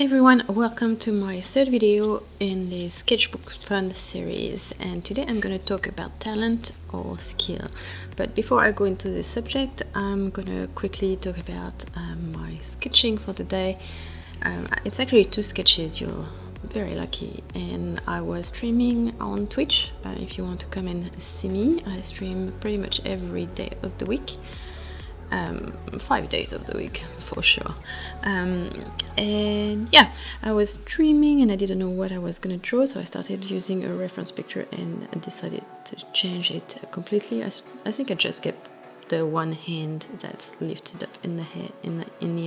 Everyone, welcome to my third video in the Sketchbook Fun series, and today I'm going to talk about talent or skill. But before I go into this subject, I'm going to quickly talk about my sketching for the day. It's actually 2 sketches, you're very lucky, and I was streaming on Twitch. If you want to come and see me, I stream pretty much every day of the week. 5 days of the week for sure. And yeah, I was streaming and I didn't know what I was gonna draw, so I started using a reference picture and decided to change it completely. I think I just kept the one hand that's lifted up in the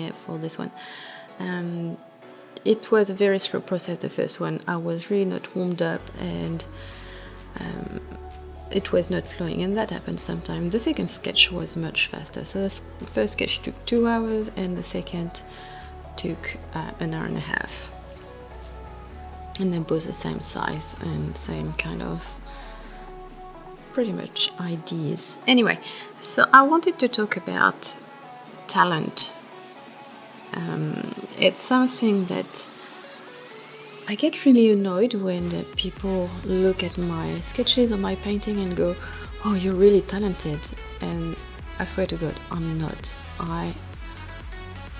air for this one. It was a very slow process, the first one. I was really not warmed up, and it was not flowing, and that happens sometimes. The second sketch was much faster, so the first sketch took 2 hours and the second took an hour and a half, and they're both the same size and same kind of pretty much ideas. Anyway, so I wanted to talk about talent. It's something that I get really annoyed when people look at my sketches or my painting and go, "Oh, you're really talented," and I swear to God, I'm not.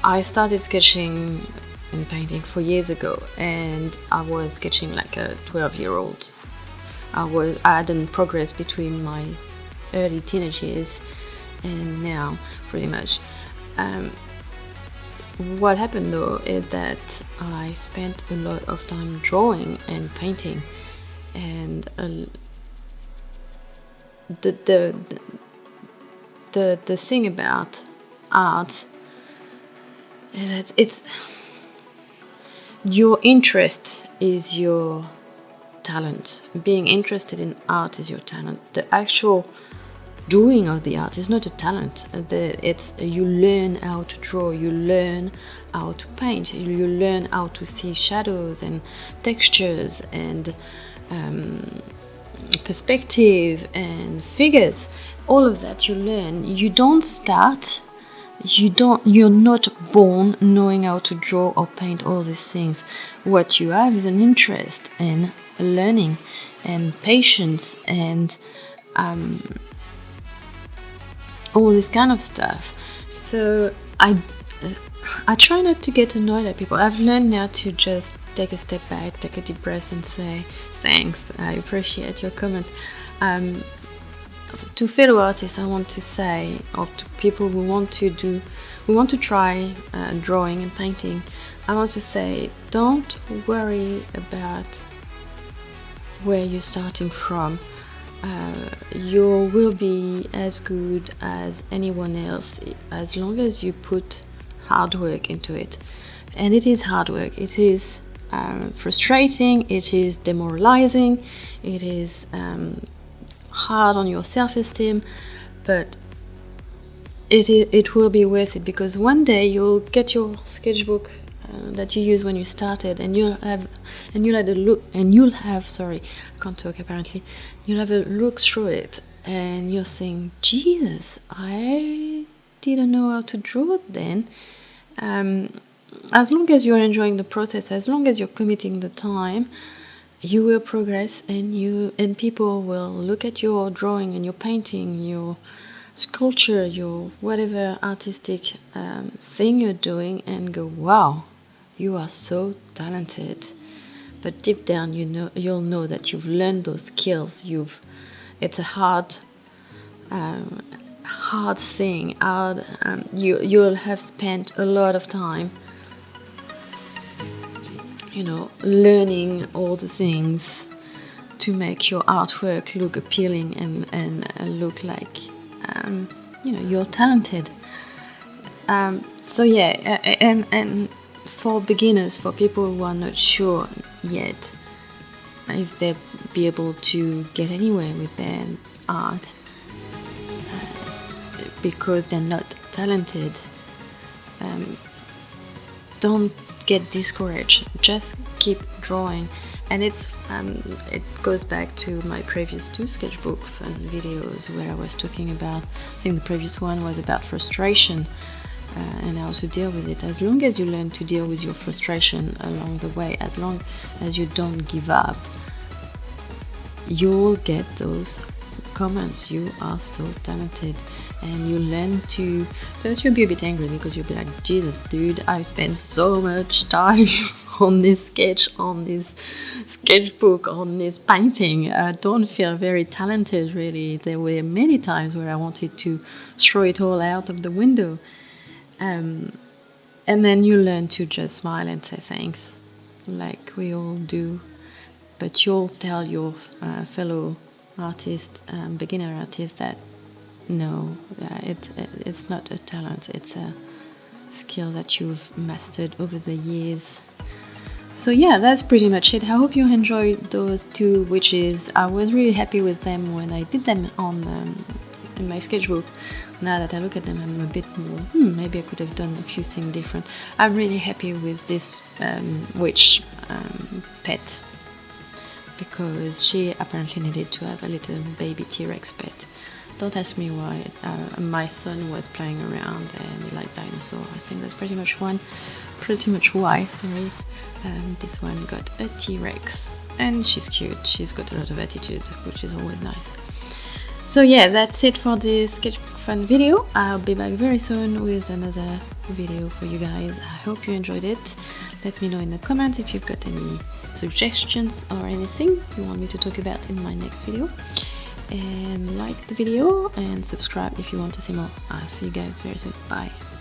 I started sketching and painting 4 years ago, and I was sketching like a 12-year-old. I hadn't progressed between my early teenage years and now, pretty much. What happened though is that I spent a lot of time drawing and painting, and the thing about art is that it's your interest is your talent. Being interested in art is your talent. The actual doing of the art is not a talent. You learn how to draw, you learn how to paint, you learn how to see shadows and textures and perspective and figures. All of that you learn. You don't start. You're not born knowing how to draw or paint all these things. What you have is an interest in learning and patience and all this kind of stuff. So I try not to get annoyed at people. I've learned now to just take a step back, take a deep breath and say thanks, I appreciate your comment. To fellow artists, I want to say, or to people who want to try drawing and painting, I want to say, don't worry about where you're starting from. You will be as good as anyone else as long as you put hard work into it. And it is hard work. It is frustrating. It is demoralizing. It is hard on your self-esteem, but it will be worth it, because one day you'll get your sketchbook that you used when you started, and you'll have a look through it and you'll think, Jesus, I didn't know how to draw then. As long as you're enjoying the process, as long as you're committing the time, you will progress, and people will look at your drawing and your painting, your sculpture, your whatever artistic thing you're doing, and go, wow, you are so talented. But deep down, you'll know that you've learned those skills. It's a hard thing. You'll have spent a lot of time, learning all the things to make your artwork look appealing and look like you're talented. So yeah, and for beginners, for people who are not sure yet if they'll be able to get anywhere with their art because they're not talented, don't get discouraged. Just keep drawing. And it goes back to my previous 2 sketchbook fun videos where I was talking about, I think the previous one was about frustration, and how to deal with it. As long as you learn to deal with your frustration along the way, as long as you don't give up, you'll get those comments, you are so talented. And you learn to, first you'll be a bit angry because you'll be like, Jesus dude, I spent so much time on this sketch, on this sketchbook, on this painting. I don't feel very talented really. There were many times where I wanted to throw it all out of the window. And then you learn to just smile and say thanks, like we all do. But you'll tell your fellow artist, beginner artist, that no, it's not a talent, it's a skill that you've mastered over the years. So yeah, that's pretty much it. I hope you enjoyed those two witches. I was really happy with them when I did them on in my sketchbook. Now that I look at them, I'm a bit more, maybe I could have done a few things different. I'm really happy with this witch pet, because she apparently needed to have a little baby T-Rex pet. Don't ask me why. My son was playing around and he liked dinosaurs. I think that's pretty much why. This one got a T-Rex, and she's cute. She's got a lot of attitude, which is always nice. So yeah, that's it for this sketchbook fun video. I'll be back very soon with another video for you guys. I hope you enjoyed it. Let me know in the comments if you've got any suggestions or anything you want me to talk about in my next video. And like the video and subscribe if you want to see more. I'll see you guys very soon. Bye.